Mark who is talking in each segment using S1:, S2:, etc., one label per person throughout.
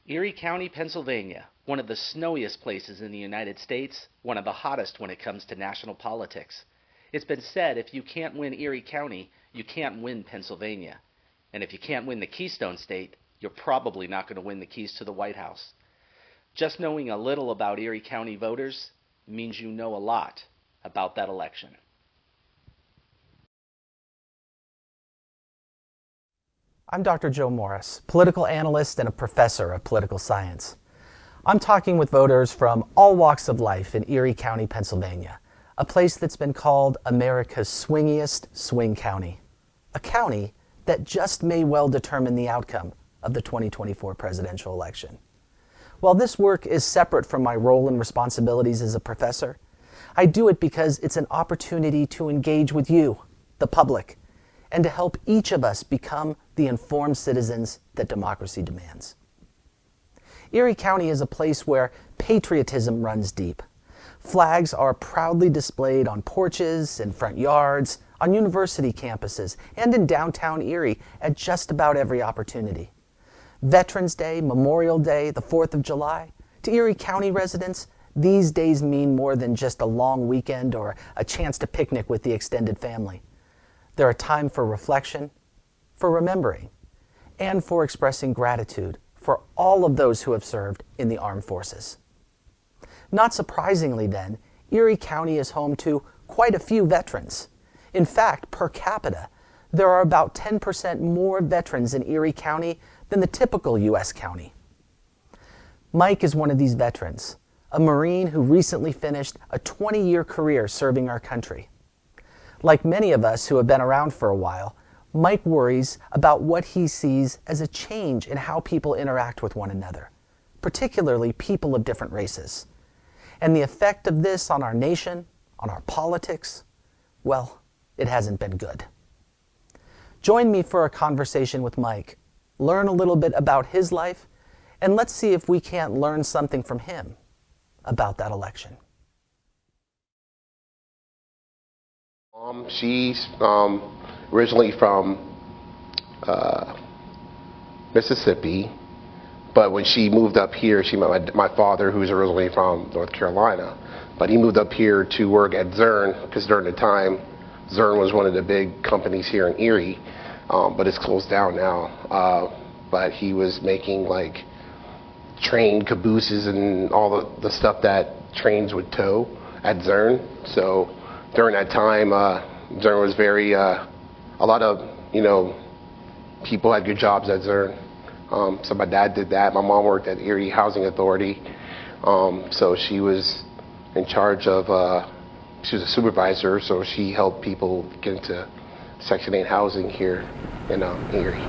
S1: Erie County, Pennsylvania, one of the snowiest places in the United States, one of the hottest when it comes to national politics. It's been said if you can't win Erie County, you can't win Pennsylvania. And if you can't win the Keystone State, you're probably not going to win the keys to the White House. Just knowing a little about Erie County voters means you know a lot about that election.
S2: I'm Dr. Joe Morris, political analyst and a professor of political science. I'm talking with voters from all walks of life in Erie County, Pennsylvania, a place that's been called America's swingiest swing county, a county that just may well determine the outcome of the 2024 presidential election. While this work is separate from my role and responsibilities as a professor, I do it because it's an opportunity to engage with you, the public, and to help each of us become the informed citizens that democracy demands. Erie County is a place where patriotism runs deep. Flags are proudly displayed on porches, in front yards, on university campuses, and in downtown Erie at just about every opportunity. Veterans Day, Memorial Day, the 4th of July, to Erie County residents, these days mean more than just a long weekend or a chance to picnic with the extended family. They're a time for reflection, for remembering, and for expressing gratitude for all of those who have served in the armed forces. Not surprisingly then, Erie County is home to quite a few veterans. In fact, per capita, there are about 10% more veterans in Erie County than the typical U.S. county. Mike is one of these veterans, a Marine who recently finished a 20-year career serving our country. Like many of us who have been around for a while, Mike worries about what he sees as a change in how people interact with one another, particularly people of different races. And the effect of this on our nation, on our politics, well, it hasn't been good. Join me for a conversation with Mike, learn a little bit about his life, and let's see if we can't learn something from him about that election.
S3: She's originally from Mississippi, but when she moved up here, she met my father, who's originally from North Carolina. But he moved up here to work at Zurn, because during the time, Zurn was one of the big companies here in Erie, but it's closed down now. But he was making like train cabooses and all the stuff that trains would tow at Zurn. So during that time, Zurn was very, a lot of, people had good jobs at Zurn. So my dad did that. My mom worked at Erie Housing Authority. So she was in charge of, she was a supervisor, so she helped people get into Section 8 housing here in Erie.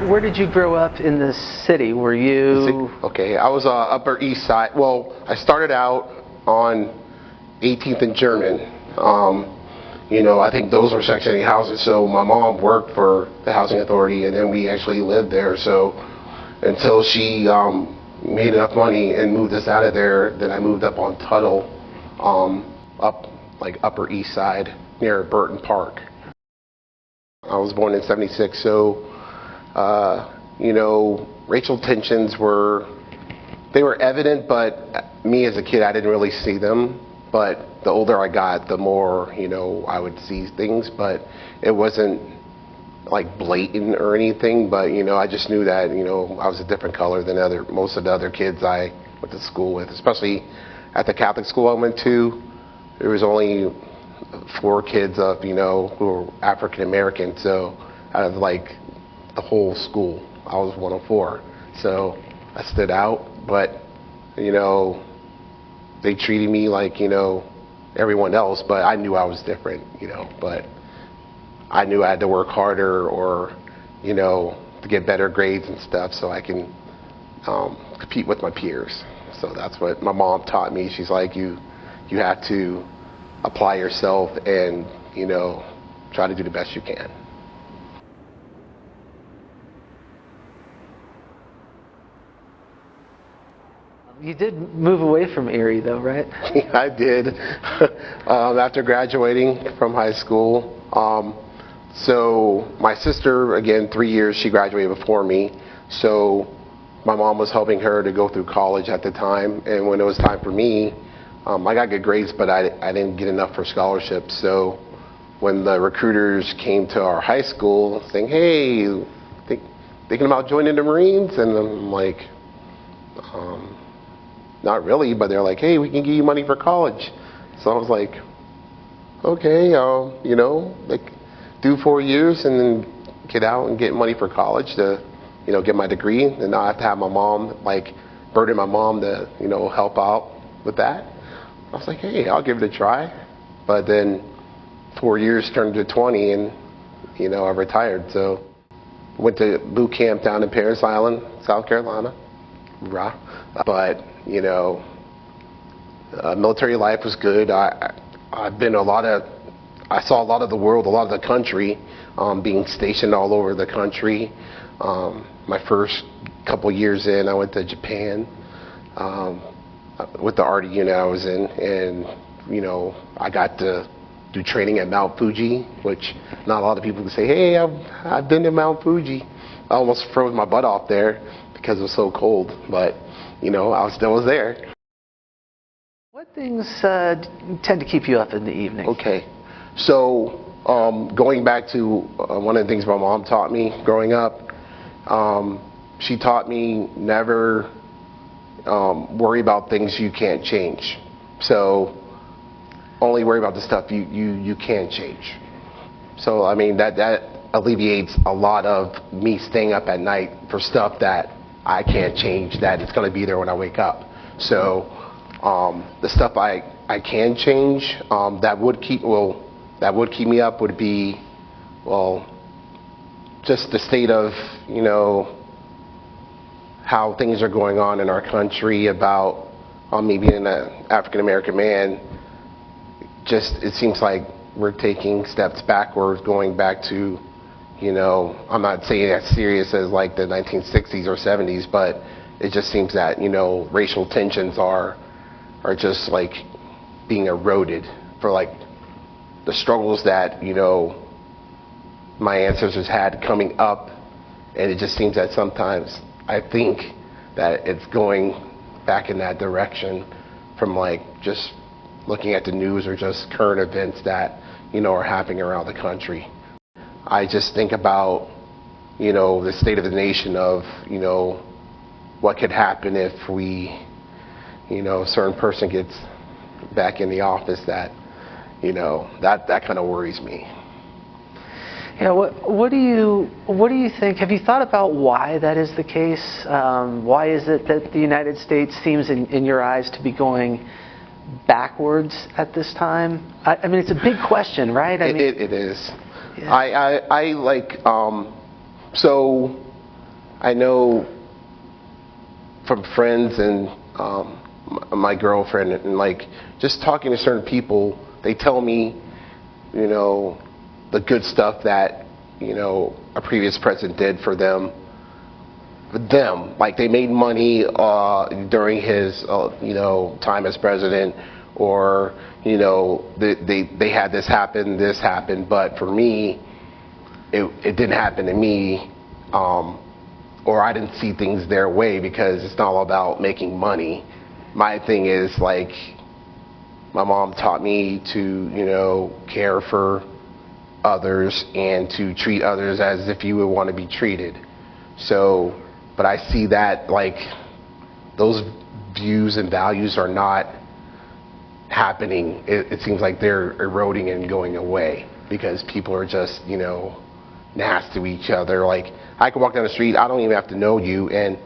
S1: Where did you grow up in this city? Were you...
S3: Okay, I was Upper East Side. Well, I started out on 18th and German. I think those were Section 8 houses, so my mom worked for the Housing Authority, and then we actually lived there. So until she made enough money and moved us out of there, then I moved up on Tuttle, up like Upper East Side near Burton Park. I was born in '76, so racial tensions were evident, but me as a kid, I didn't really see them. But the older I got, the more, I would see things, but it wasn't like blatant or anything, but, I just knew that, I was a different color than most of the other kids I went to school with, especially at the Catholic school I went to. There was only 4 kids of, who were African American, so out of like the whole school, I was one of 4. So I stood out, but, they treated me like, everyone else, but I knew I was different, but I knew I had to work harder or, to get better grades and stuff so I can compete with my peers. So that's what my mom taught me. She's like, you have to apply yourself and, try to do the best you can.
S1: You did move away from Erie, though, right?
S3: I did. After graduating from high school. So my sister, again, 3 years, she graduated before me. So my mom was helping her to go through college at the time. And when it was time for me, I got good grades, but I didn't get enough for scholarships. So when the recruiters came to our high school saying, hey, thinking about joining the Marines? And I'm like, not really, but they're like, hey, we can give you money for college. So I was like, okay, like do 4 years and then get out and get money for college to, get my degree. And I have to have my mom, like, burden my mom to, help out with that. I was like, hey, I'll give it a try. But then 4 years turned to 20 and, I retired. So went to boot camp down in Parris Island, South Carolina. Rah. But, military life was good. I saw a lot of the world, a lot of the country, being stationed all over the country. My first couple years in, I went to Japan with the Arty unit I was in, and I got to do training at Mount Fuji, which not a lot of people can say, hey, I've been to Mount Fuji. I almost froze my butt off there because it was so cold, but I still was there.
S1: What things tend to keep you up in the evening?
S3: Okay, so going back to one of the things my mom taught me growing up, she taught me never worry about things you can't change. So only worry about the stuff you can change. So I mean that alleviates a lot of me staying up at night for stuff that I can't change, that it's going to be there when I wake up. So the stuff I can change, that would keep me up would be, just the state of, how things are going on in our country, about me being an African American man. Just, it seems like we're taking steps backwards, going back to, I'm not saying as serious as like the 1960s or 70s, but it just seems that, racial tensions are just like being eroded for like the struggles that, my ancestors had coming up. And it just seems that sometimes I think that it's going back in that direction from like just looking at the news or just current events that, are happening around the country. I just think about, the state of the nation of, what could happen if we, a certain person gets back in the office that, that kind of worries me.
S1: Yeah, what do you think? Have you thought about why that is the case? Why is it that the United States seems, in your eyes, to be going backwards at this time? I mean, it's a big question, right?
S3: It is.
S1: Yeah.
S3: I like, so I know from friends and my girlfriend, and like just talking to certain people, they tell me, the good stuff that, a previous president did for them. Like they made money during his, time as president, or, they had this happen, but for me, it didn't happen to me, or I didn't see things their way, because it's not all about making money. My thing is like, my mom taught me to, care for others and to treat others as if you would want to be treated. So, but I see that like those views and values are not happening. It seems like they're eroding and going away because people are just, nasty to each other. Like I can walk down the street, I don't even have to know you, and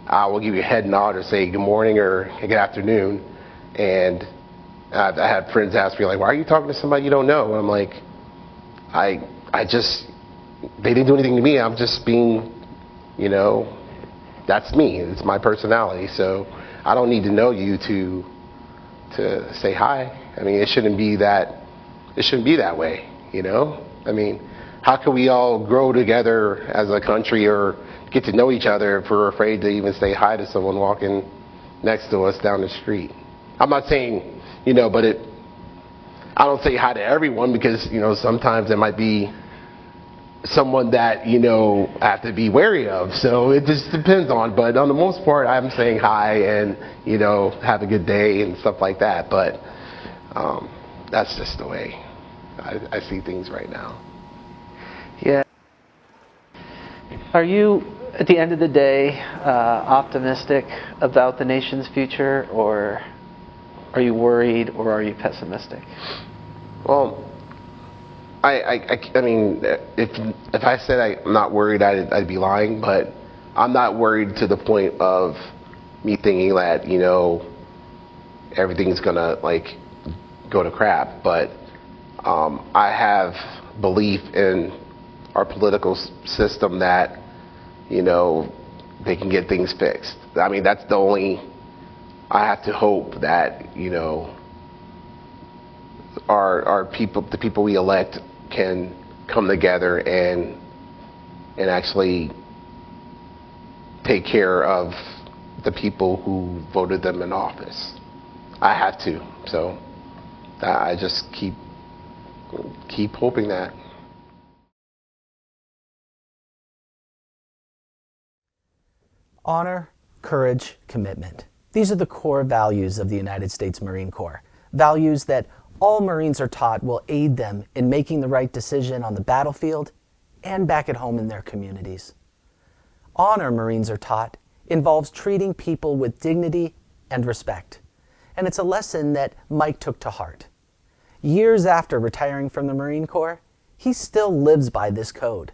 S3: I will give you a head nod or say good morning or good afternoon. And I had friends ask me like, why are you talking to somebody you don't know? And I'm like, I just, they didn't do anything to me. I'm just being, that's me. It's my personality. So I don't need to know you to say hi. I mean, it shouldn't be that way, I mean, how can we all grow together as a country or get to know each other if we're afraid to even say hi to someone walking next to us down the street. I'm not saying, but I don't say hi to everyone because, sometimes it might be someone that, I have to be wary of. So it just depends on, but on the most part, I'm saying hi and, have a good day and stuff like that. But that's just the way I see things right now.
S4: Yeah. Are you, at the end of the day, optimistic about the nation's future, or are you worried, or are you pessimistic?
S3: Well, I mean, if I said I'm not worried, I'd be lying. But I'm not worried to the point of me thinking that everything's gonna go to crap. But I have belief in our political system that they can get things fixed. I mean, that's the only. I have to hope that our people, the people we elect, can come together and actually take care of the people who voted them in office. I have to. So I just keep hoping that.
S2: Honor, courage, commitment. These are the core values of the United States Marine Corps. Values that all Marines are taught will aid them in making the right decision on the battlefield and back at home in their communities. Honor, Marines are taught, involves treating people with dignity and respect. And it's a lesson that Mike took to heart. Years after retiring from the Marine Corps, he still lives by this code.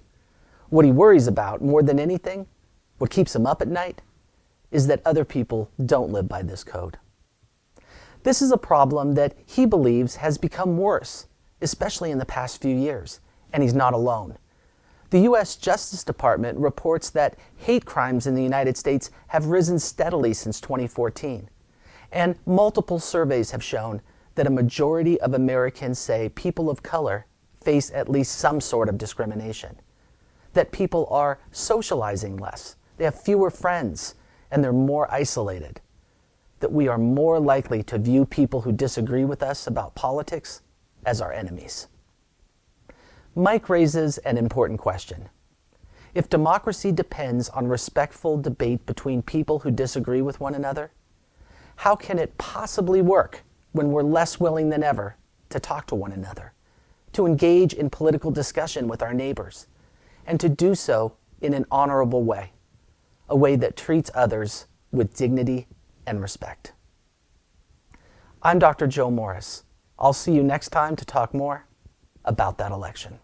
S2: What he worries about more than anything, what keeps him up at night, is that other people don't live by this code. This is a problem that he believes has become worse, especially in the past few years, and he's not alone. The U.S. Justice Department reports that hate crimes in the United States have risen steadily since 2014, and multiple surveys have shown that a majority of Americans say people of color face at least some sort of discrimination, that people are socializing less, they have fewer friends, and they're more isolated, that we are more likely to view people who disagree with us about politics as our enemies. Mike raises an important question. If democracy depends on respectful debate between people who disagree with one another, how can it possibly work when we're less willing than ever to talk to one another, to engage in political discussion with our neighbors, and to do so in an honorable way, a way that treats others with dignity and respect? I'm Dr. Joe Morris. I'll see you next time to talk more about that election.